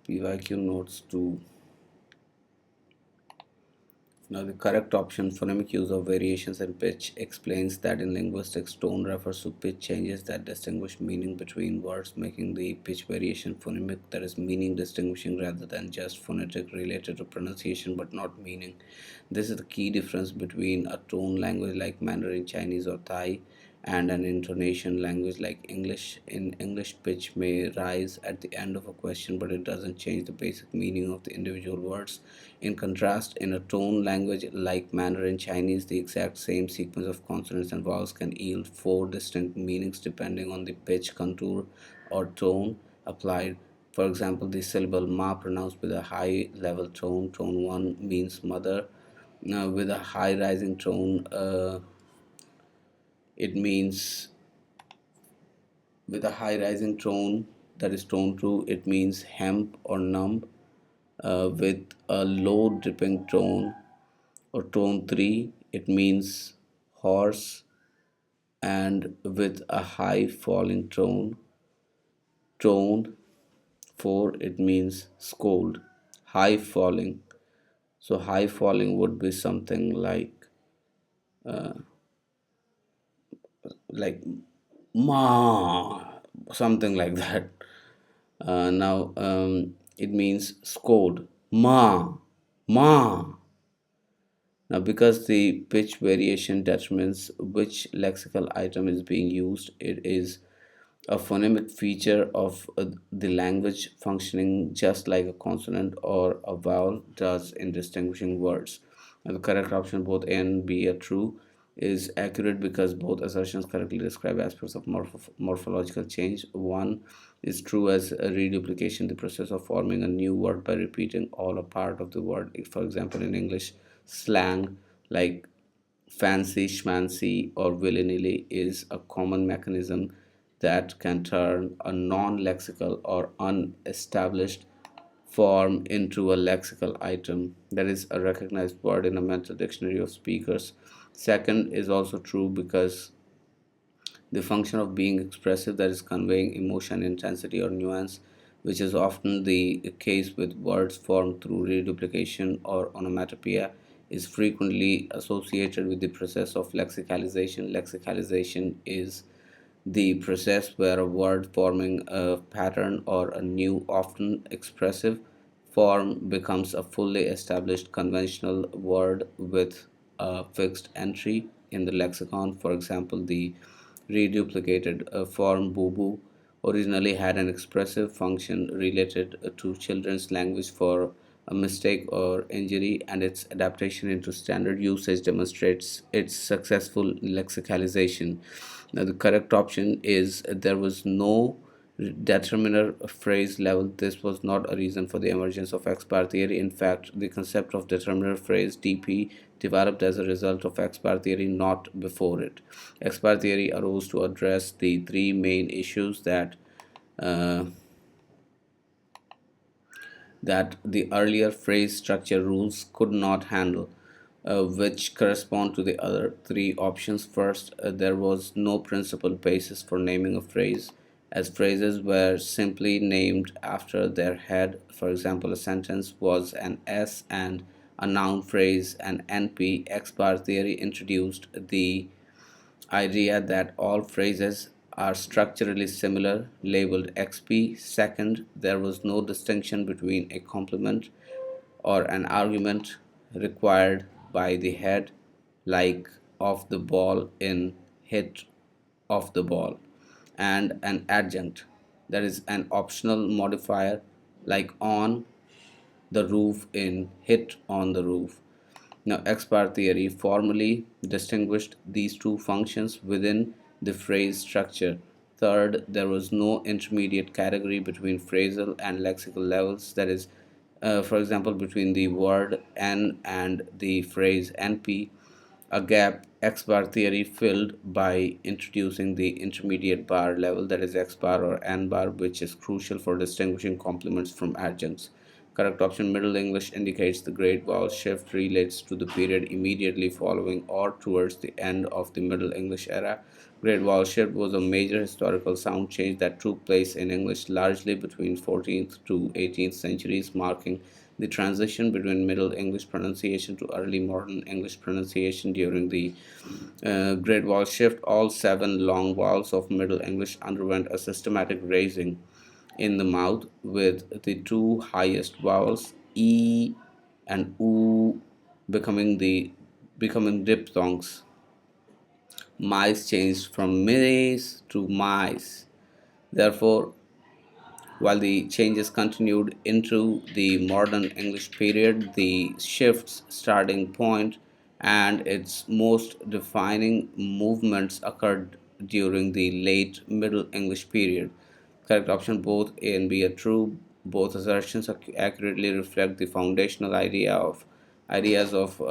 Pyq Notes 2. Now, the correct option, phonemic use of variations in pitch, explains that in linguistics, tone refers to pitch changes that distinguish meaning between words, making the pitch variation phonemic, that is, meaning distinguishing rather than just phonetic, related to pronunciation but not meaning. This is the key difference between a tone language like Mandarin Chinese or Thai and an intonation language like English. In English, pitch may rise at the end of a question, but it doesn't change the basic meaning of the individual words. In contrast, in a tone language like Mandarin Chinese, the exact same sequence of consonants and vowels can yield four distinct meanings depending on the pitch, contour, or tone applied. For example, the syllable ma pronounced with a high level tone, tone 1, means mother. Now, with a high rising tone, it means with a high rising tone, that is tone 2, it means hemp or numb. With a low dipping tone or tone 3, it means horse. And with a high falling tone 4, it means scold. High falling, so high falling would be something like ma, something like that. Now it means scold, ma. Now, because the pitch variation determines which lexical item is being used, it is a phonemic feature of the language, functioning just like a consonant or a vowel does in distinguishing words. And the correct option, both A and B, are true, is accurate because both assertions correctly describe aspects of morphological change. One is true as a reduplication, the process of forming a new word by repeating all or part of the word. For example, in English, slang like fancy, schmancy, or willy nilly is a common mechanism that can turn a non lexical or unestablished form into a lexical item, that is, a recognized word in a mental dictionary of speakers. Second is also true because the function of being expressive, that is, conveying emotion, intensity, or nuance, which is often the case with words formed through reduplication or onomatopoeia, is frequently associated with the process of lexicalization. Lexicalization is the process where a word forming a pattern or a new, often expressive form becomes a fully established conventional word with a fixed entry in the lexicon. For example, the reduplicated form boo boo originally had an expressive function related to children's language for a mistake or injury, and its adaptation into standard usage demonstrates its successful lexicalization. Now, the correct option is there was no determiner phrase level. This was not a reason for the emergence of X-bar theory. In fact, the concept of determiner phrase DP developed as a result of X-bar theory, not before it. X-bar theory arose to address the three main issues uh, that the earlier phrase structure rules could not handle, which correspond to the other three options. First, there was no principal basis for naming a phrase, as phrases were simply named after their head. For example, a sentence was an S and a noun phrase an NP. X bar theory introduced the idea that all phrases are structurally similar, labeled XP. Second, there was no distinction between a complement or an argument required by the head, like off the ball in hit off the ball, and an adjunct, that is, an optional modifier like on the roof in hit on the roof. Now, X-bar theory formally distinguished these two functions within the phrase structure. Third, there was no intermediate category between phrasal and lexical levels, that is, for example, between the word N and the phrase NP, a gap X bar theory filled by introducing the intermediate bar level, that is X bar or N bar, which is crucial for distinguishing complements from adjuncts. Correct option, Middle English, indicates the great vowel shift relates to the period immediately following or towards the end of the Middle English era. Great Wall Shift was a major historical sound change that took place in English largely between 14th to 18th centuries, marking the transition between Middle English pronunciation to early modern English pronunciation. During the Great Wall Shift, all seven long vowels of Middle English underwent a systematic raising in the mouth, with the two highest vowels, E and U, becoming diphthongs. Mice changed from mice to mice. Therefore, while the changes continued into the modern English period, the shift's starting point and its most defining movements occurred during the late Middle English period. Correct option: both A and B are true. Both assertions accurately reflect the foundational ideas of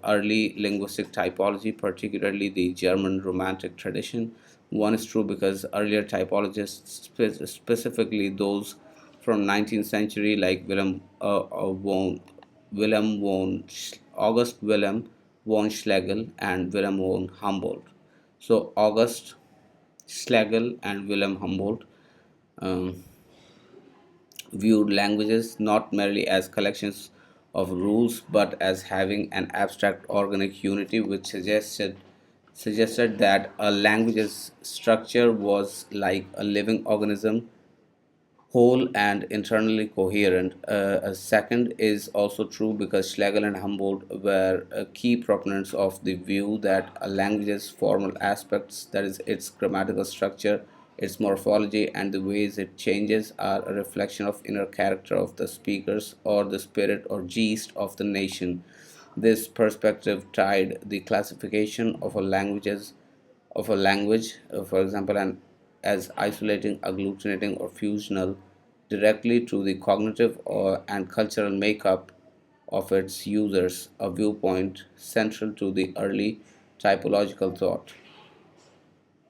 early linguistic typology, particularly the German Romantic tradition. One is true because earlier typologists, specifically those from 19th century like Wilhelm von August Wilhelm von Schlegel and Wilhelm von Humboldt. So August Schlegel and Wilhelm Humboldt um, viewed languages not merely as collections of rules but as having an abstract organic unity, which suggested that a language's structure was like a living organism, whole and internally coherent. A second is also true because Schlegel and Humboldt were key proponents of the view that a language's formal aspects, that is, its grammatical structure, its morphology, and the ways it changes, are a reflection of inner character of the speakers or the spirit or gist of the nation. This perspective tied the classification of a language, for example, as isolating, agglutinating, or fusional, directly to the cognitive and cultural makeup of its users, a viewpoint central to the early typological thought.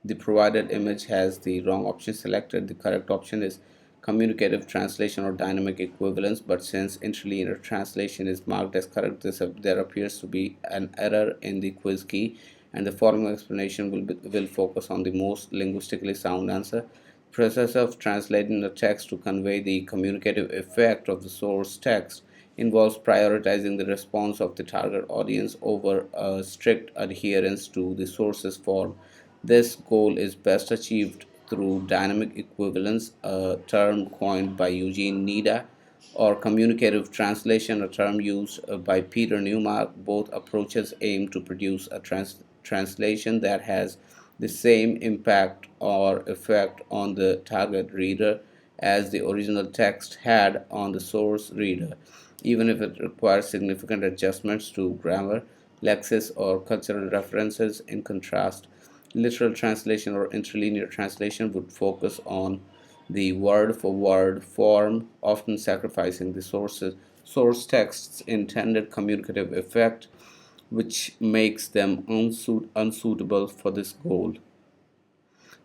The provided image has the wrong option selected. The correct option is communicative translation or dynamic equivalence, but since interlinear translation is marked as correct, there appears to be an error in the quiz key, and the following explanation will focus on the most linguistically sound answer. Process of translating the text to convey the communicative effect of the source text involves prioritizing the response of the target audience over a strict adherence to the source's form. This goal is best achieved through dynamic equivalence, a term coined by Eugene Nida, or communicative translation, a term used by Peter Newmark. Both approaches aim to produce a translation that has the same impact or effect on the target reader as the original text had on the source reader, even if it requires significant adjustments to grammar, lexis, or cultural references. In contrast, literal translation or interlinear translation would focus on the word for word form, often sacrificing the source text's intended communicative effect, which makes them unsuitable for this goal.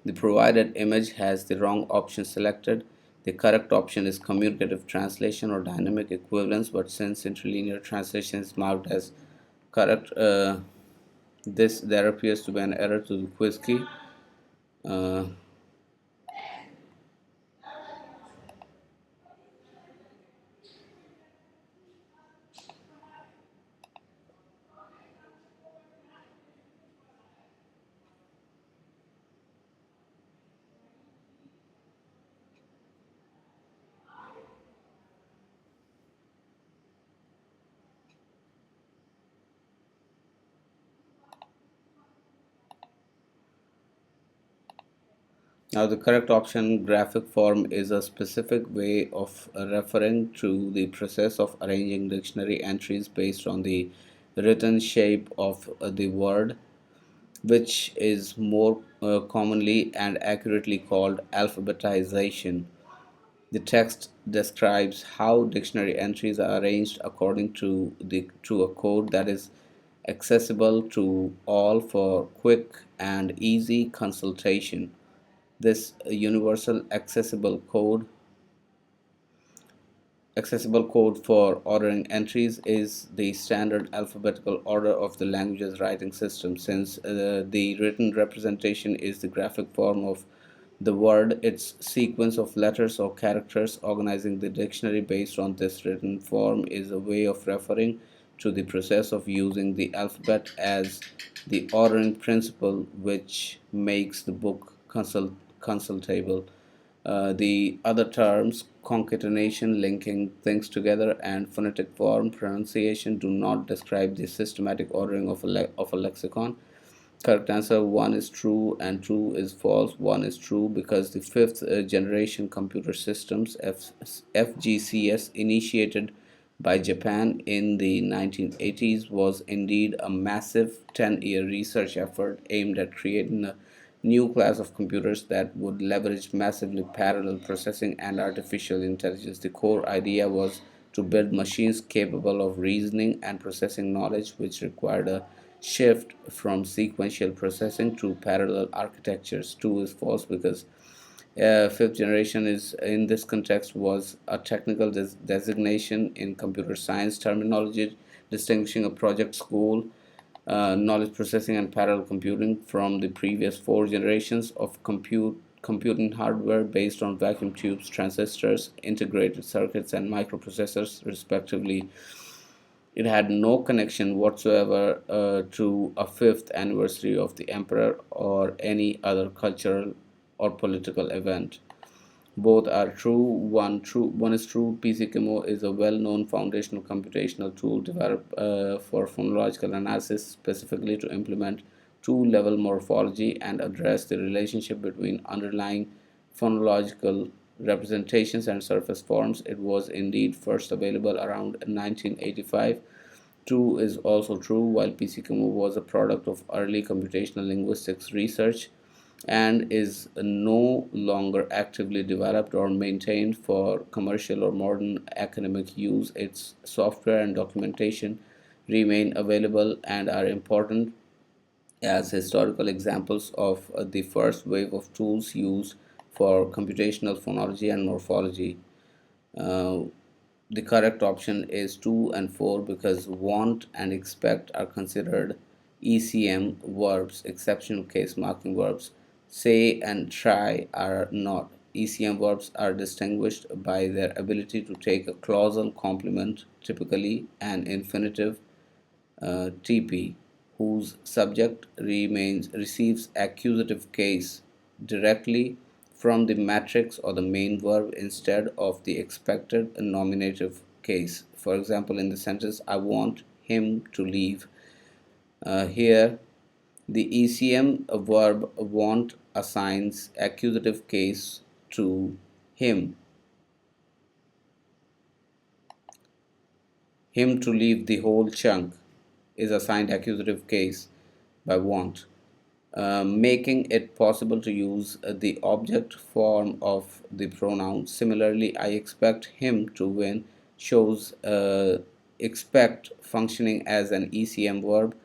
The provided image has the wrong option selected. The correct option is communicative translation or dynamic equivalence, but since interlinear translation is marked as correct, there appears to be an error to the quiz key. Uh, Now, the correct option, graphic form, is a specific way of referring to the process of arranging dictionary entries based on the written shape of the word, which is more commonly and accurately called alphabetization. The text describes how dictionary entries are arranged according to a code that is accessible to all for quick and easy consultation. This universal accessible code accessible code for ordering entries is the standard alphabetical order of the language's writing system. Since the written representation is the graphic form of the word, its sequence of letters or characters organizing the dictionary based on this written form is a way of referring to the process of using the alphabet as the ordering principle which makes the book consultable. The other terms, concatenation, linking things together, and phonetic form pronunciation, do not describe the systematic ordering of of a lexicon. Correct answer: one is true and two is false. One is true because the fifth generation computer systems, FGCS, initiated by Japan in the 1980s, was indeed a massive 10-year research effort aimed at creating a new class of computers that would leverage massively parallel processing and artificial intelligence. The core idea was to build machines capable of reasoning and processing knowledge, which required a shift from sequential processing to parallel architectures. Two is false because fifth generation is in this context was a technical designation in computer science terminology, distinguishing a project school knowledge processing and parallel computing from the previous four generations of computing hardware based on vacuum tubes, transistors, integrated circuits, and microprocessors, respectively. It had no connection whatsoever to a fifth anniversary of the emperor or any other cultural or political event. Both are true. One is true. PCCMO is a well-known foundational computational tool developed for phonological analysis, specifically to implement two-level morphology and address the relationship between underlying phonological representations and surface forms. It was indeed first available around 1985. Two is also true. While PCCMO was a product of early computational linguistics research and is no longer actively developed or maintained for commercial or modern academic use, its software and documentation remain available and are important as historical examples of the first wave of tools used for computational phonology and morphology. Uh, the correct option is 2 and 4 because want and expect are considered ECM verbs, exceptional case marking verbs. Say and try are not. ECM verbs are distinguished by their ability to take a clausal complement, typically an infinitive, TP, whose subject remains receives accusative case directly from the matrix or the main verb instead of the expected nominative case. For example, in the sentence, I want him to leave. Here, the ECM verb want assigns accusative case to him. Him to leave the whole chunk is assigned accusative case by want, making it possible to use the object form of the pronoun. Similarly, I expect him to win shows expect functioning as an ECM verb.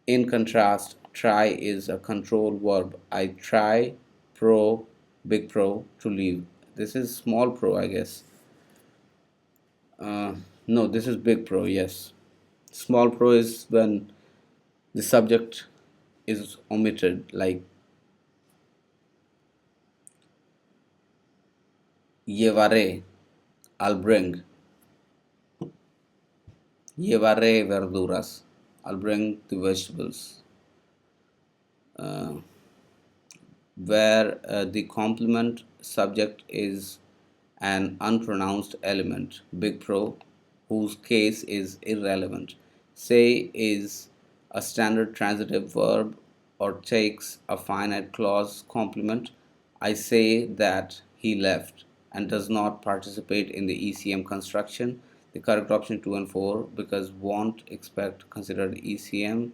In contrast, try is a control verb. I try pro, big pro, to leave. This is small pro, I guess. No, this is big pro, yes. Small pro is when the subject is omitted, like llevaré, I'll bring. Llevaré verduras, I'll bring the vegetables. Where the complement subject is an unpronounced element, big pro, whose case is irrelevant. Say is a standard transitive verb or takes a finite clause complement. I say that he left and does not participate in the ECM construction. The correct option 2 and 4 because want, expect considered ECM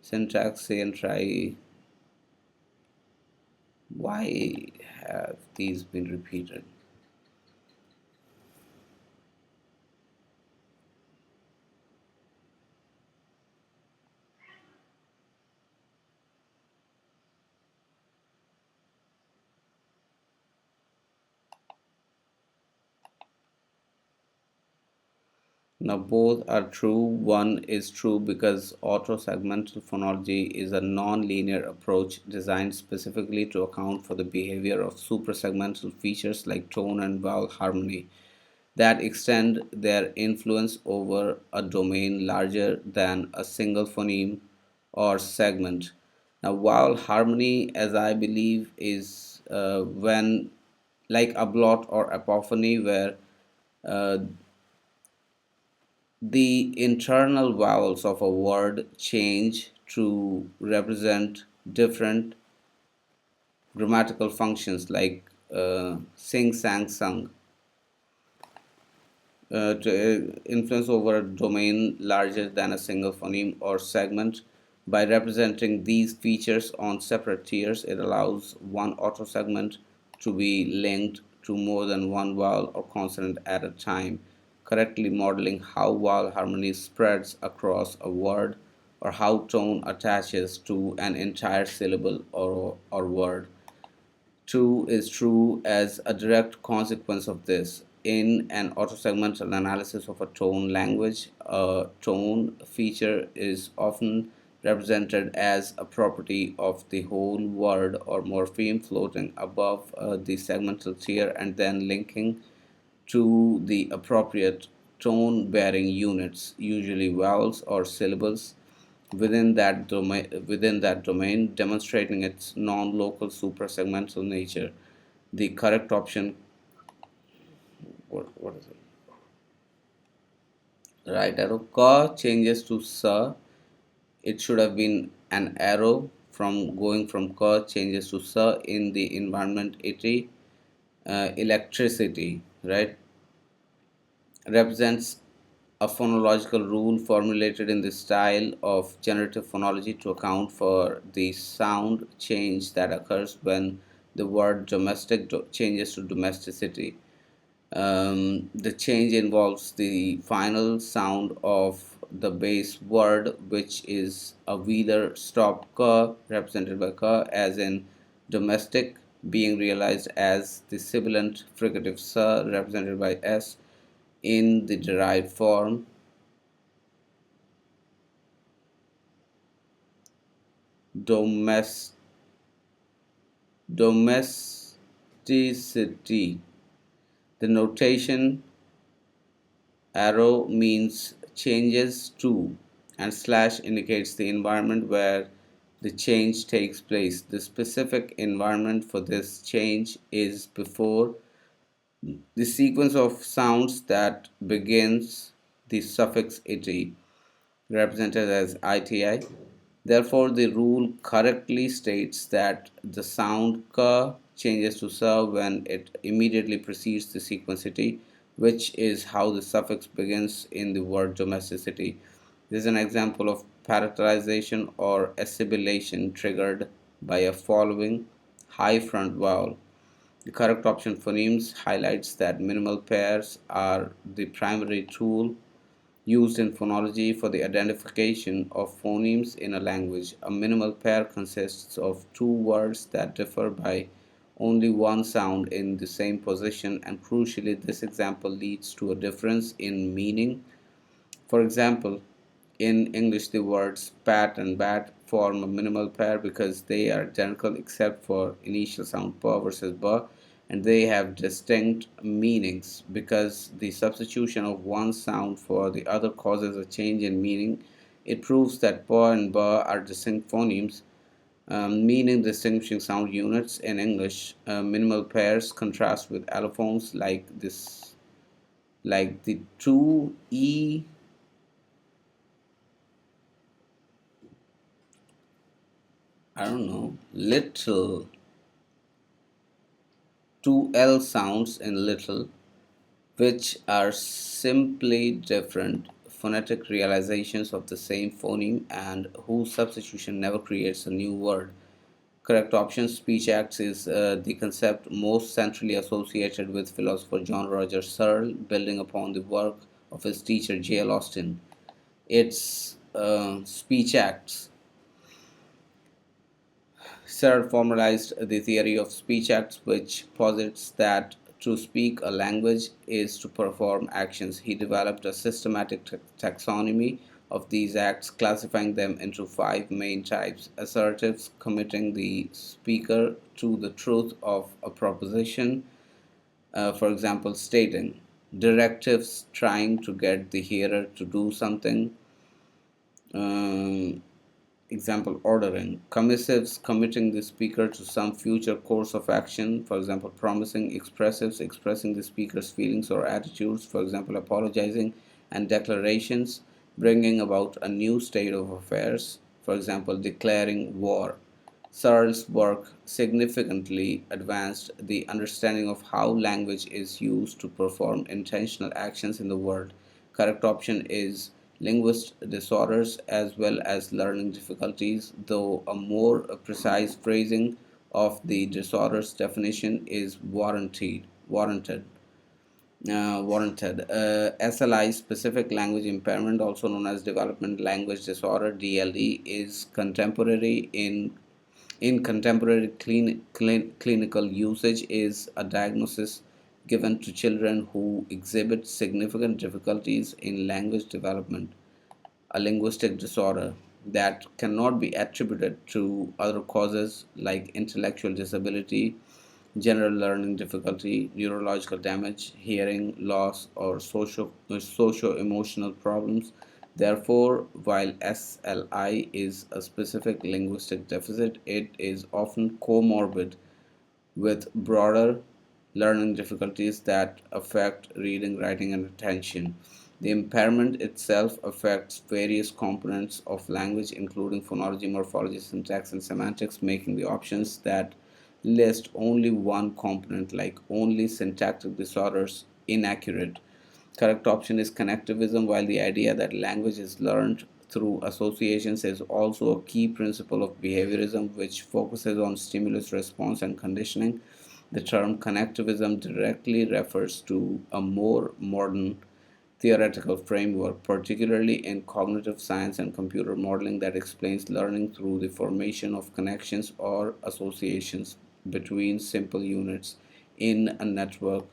syntax. Say and try. Why have these been repeated? Now, both are true. One is true because autosegmental phonology is a non-linear approach designed specifically to account for the behavior of suprasegmental features like tone and vowel harmony that extend their influence over a domain larger than a single phoneme or segment. Now, vowel harmony, as I believe, is when, like a blot or apophony, where uh, the internal vowels of a word change to represent different grammatical functions like sing, sang, sung, to influence over a domain larger than a single phoneme or segment. By representing these features on separate tiers, it allows one auto segment to be linked to more than one vowel or consonant at a time, correctly modeling how vowel harmony spreads across a word or how tone attaches to an entire syllable or word. Two is true as a direct consequence of this. In an autosegmental analysis of a tone language, a tone feature is often represented as a property of the whole word or morpheme floating above the segmental tier and then linking to the appropriate tone bearing units, usually vowels or syllables, within that domain, demonstrating its non-local suprasegmental nature. The correct option, what is it? Right arrow. Ka changes to sa. It should have been an arrow from going from ka changes to sa in the environment iti. Electricity, right, represents a phonological rule formulated in the style of generative phonology to account for the sound change that occurs when the word domestic changes to domesticity. The change involves the final sound of the base word, which is a wheeler stop ka, represented by ka, as in domestic, being realized as the sibilant fricative sa, represented by s, in the derived form domesticity. The notation arrow means changes to, and slash indicates the environment where the change takes place. The specific environment for this change is before the sequence of sounds that begins the suffix ity, represented as iti. Therefore, the rule correctly states that the sound ka changes to sa when it immediately precedes the sequencity, which is how the suffix begins in the word domesticity. This is an example of palatalization or assimilation triggered by a following high front vowel. The correct option, phonemes, highlights that minimal pairs are the primary tool used in phonology for the identification of phonemes in a language. A minimal pair consists of two words that differ by only one sound in the same position, and crucially, this example leads to a difference in meaning. For example, in English, the words pat and bat form a minimal pair because they are identical except for initial sound pa versus ba, and they have distinct meanings because the substitution of one sound for the other causes a change in meaning. It proves that pa and ba are distinct phonemes, meaning distinguishing sound units in English. Minimal pairs contrast with allophones like the two e, I don't know, little, two L sounds in little, which are simply different phonetic realizations of the same phoneme and whose substitution never creates a new word. Correct option, speech acts, is the concept most centrally associated with philosopher John Roger Searle, building upon the work of his teacher J.L. Austin. Its speech acts. Searle formalized the theory of speech acts, which posits that to speak a language is to perform actions. He developed a systematic taxonomy of these acts, classifying them into five main types: assertives, committing the speaker to the truth of a proposition, for example, stating; directives, trying to get the hearer to do something, um, example, ordering; commissives, committing the speaker to some future course of action, for example, promising; expressives, expressing the speaker's feelings or attitudes, for example, apologizing; and declarations, bringing about a new state of affairs, for example, declaring war. Searle's work significantly advanced the understanding of how language is used to perform intentional actions in the world. Correct option is linguist disorders as well as learning difficulties, though a more precise phrasing of the disorders definition is warranted. SLI, specific language impairment, also known as development language disorder (DLD), is contemporary in contemporary clinical usage is a diagnosis given to children who exhibit significant difficulties in language development, a linguistic disorder that cannot be attributed to other causes like intellectual disability, general learning difficulty, neurological damage, hearing loss, or socio-emotional problems. Therefore, while SLI is a specific linguistic deficit, it is often comorbid with broader learning difficulties that affect reading, writing, and attention. The impairment itself affects various components of language, including phonology, morphology, syntax, and semantics, making the options that list only one component, like only syntactic disorders, inaccurate. Correct option is connectivism, while the idea that language is learned through associations is also a key principle of behaviorism, which focuses on stimulus response and conditioning. The term connectivism directly refers to a more modern theoretical framework, particularly in cognitive science and computer modeling, that explains learning through the formation of connections or associations between simple units in a network.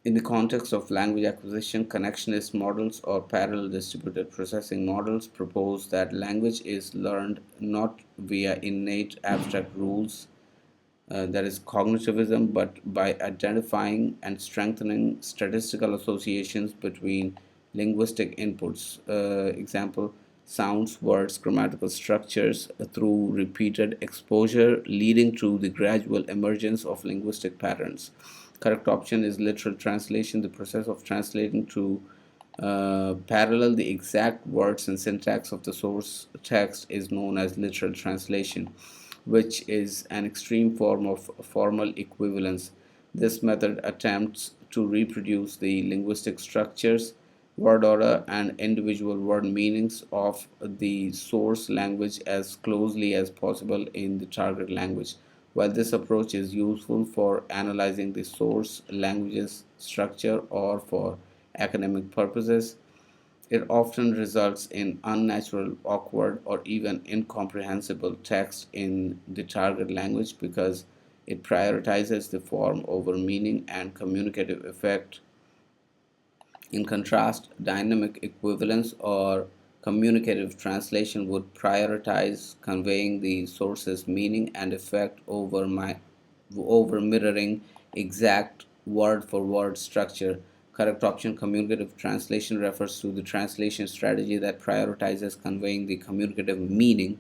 In the context of language acquisition, connectionist models or parallel distributed processing models propose that language is learned not via innate abstract rules, that is cognitivism, but by identifying and strengthening statistical associations between linguistic inputs. Example, sounds, words, grammatical structures, through repeated exposure, leading to the gradual emergence of linguistic patterns. Correct option is literal translation. The process of translating to parallel the exact words and syntax of the source text is known as literal translation, which is an extreme form of formal equivalence. This method attempts to reproduce the linguistic structures, word order, and individual word meanings of the source language as closely as possible in the target language. While this approach is useful for analyzing the source language's structure or for academic purposes, it often results in unnatural, awkward, or even incomprehensible text in the target language because it prioritizes the form over meaning and communicative effect. In contrast, dynamic equivalence or communicative translation would prioritize conveying the source's meaning and effect over mirroring exact word for word structure. Correct option: communicative translation refers to the translation strategy that prioritizes conveying the communicative meaning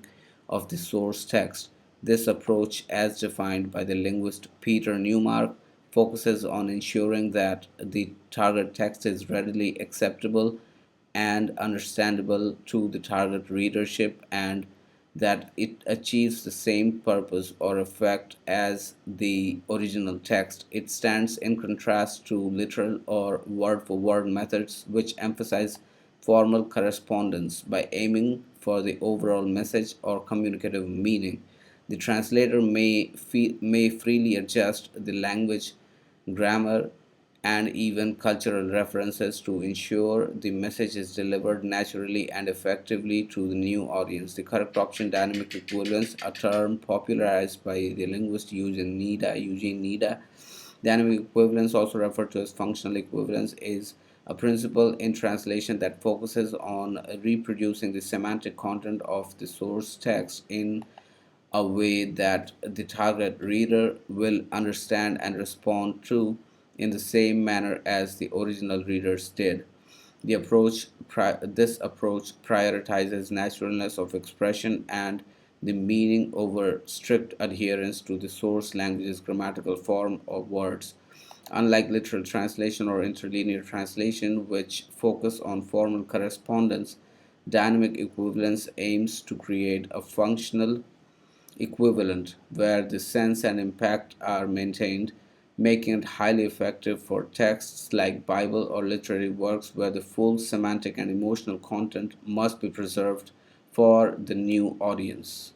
of the source text. This approach, as defined by the linguist Peter Newmark, focuses on ensuring that the target text is readily acceptable and understandable to the target readership, and that it achieves the same purpose or effect as the original text. It stands in contrast to literal or word for word methods, which emphasize formal correspondence by aiming for the overall message or communicative meaning. The translator may freely adjust the language, grammar, and even cultural references to ensure the message is delivered naturally and effectively to the new audience. The correct option, dynamic equivalence, a term popularized by the linguist Eugene Nida, Dynamic equivalence, also referred to as functional equivalence, is a principle in translation that focuses on reproducing the semantic content of the source text in a way that the target reader will understand and respond to in the same manner as the original readers did. This approach prioritizes naturalness of expression and the meaning over strict adherence to the source language's grammatical form of words. Unlike literal translation or interlinear translation, which focus on formal correspondence, dynamic equivalence aims to create a functional equivalent where the sense and impact are maintained, making it highly effective for texts like Bible or literary works where the full semantic and emotional content must be preserved for the new audience.